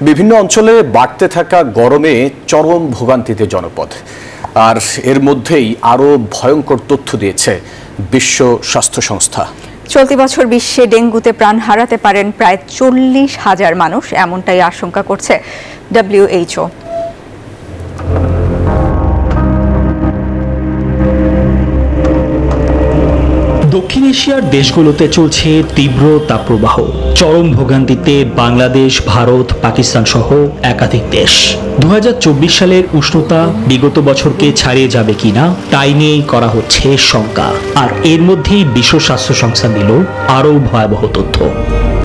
বিভিন্ন অঞ্চলে বাড়তে থাকা গরমে চরম ভোগান্তিতে জনপদ, আর এর মধ্যেই আরও ভয়ঙ্কর তথ্য দিয়েছে বিশ্ব স্বাস্থ্য সংস্থা। চলতি বছর বিশ্বে ডেঙ্গুতে প্রাণ হারাতে পারেন প্রায় 40,000 মানুষ, এমনটাই আশঙ্কা করছে WHO। দক্ষিণ এশিয়ার দেশগুলোতে চলছে তীব্র তাপপ্রবাহ। চরম ভোগান্তিতে বাংলাদেশ, ভারত, পাকিস্তান সহ একাধিক দেশ। 2024 সালের উষ্ণতা বিগত বছরকে ছাড়িয়ে যাবে কিনা তাই নিয়েই করা হচ্ছে শঙ্কা। আর এর মধ্যেই বিশ্ব স্বাস্থ্য সংস্থা দিল আরও ভয়াবহ তথ্য।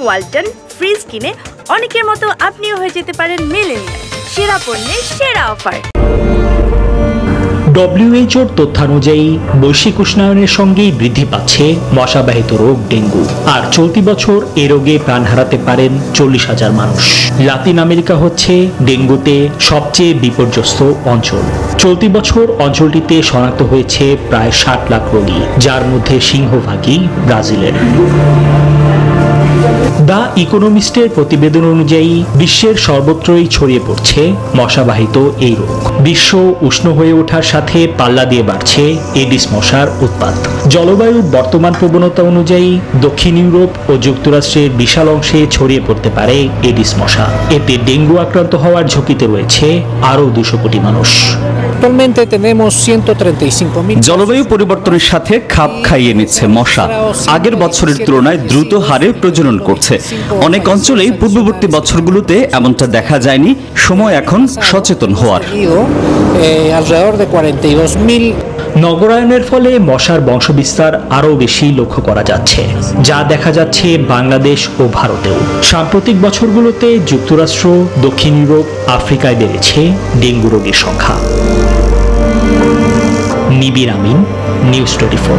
ওয়ালটন ফ্রিজ কিনে অনেকের মতো আপনিও হয়ে যেতে পারেন মিলেনিয়াল। সেরা পণ্যের সেরা অফার। WHOর তথ্যানুযায়ী বৈশ্বিক উষ্ণায়নের সঙ্গেই বৃদ্ধি পাচ্ছে মশাবাহিত রোগ ডেঙ্গু, আর চলতি বছর এ রোগে প্রাণ হারাতে পারেন 40,000 মানুষ। লাতিন আমেরিকা হচ্ছে ডেঙ্গুতে সবচেয়ে বিপর্যস্ত অঞ্চল। চলতি বছর অঞ্চলটিতে শনাক্ত হয়েছে প্রায় 60 লাখ রোগী, যার মধ্যে সিংহভাগই ব্রাজিলের। দ্য ইকোনমিস্টের প্রতিবেদন অনুযায়ী বিশ্বের সর্বত্রই ছড়িয়ে পড়ছে মশাবাহিত এই রোগ। বিশ্ব উষ্ণ হয়ে ওঠার সাথে পাল্লা দিয়ে বাড়ছে এডিস মশার উৎপাত। জলবায়ুর বর্তমান প্রবণতা অনুযায়ী দক্ষিণ ইউরোপ ও যুক্তরাষ্ট্রের বিশাল অংশে ছড়িয়ে পড়তে পারে এডিস মশা। এতে ডেঙ্গু আক্রান্ত হওয়ার ঝুঁকিতে রয়েছে আরও 200 কোটি মানুষ। জলবায়ু পরিবর্তনের সাথে খাপ খাইয়ে নিচ্ছে মশা। আগের বছরের তুলনায় দ্রুত হারে প্রজনন করছে। অনেক অঞ্চলেই পূর্ববর্তী বছরগুলোতে এমনটা দেখা যায়নি। সময় এখন সচেতন হওয়ার। নগরায়নের ফলে মশার বংশবিস্তার আরও বেশি লক্ষ্য করা যাচ্ছে, যা দেখা যাচ্ছে বাংলাদেশ ও ভারতেও। সাম্প্রতিক বছরগুলোতে যুক্তরাষ্ট্র, দক্ষিণ ইউরোপ, আফ্রিকায় বেড়েছে ডেঙ্গু রোগীর সংখ্যা। নিবির আমিন, নিউজ 24।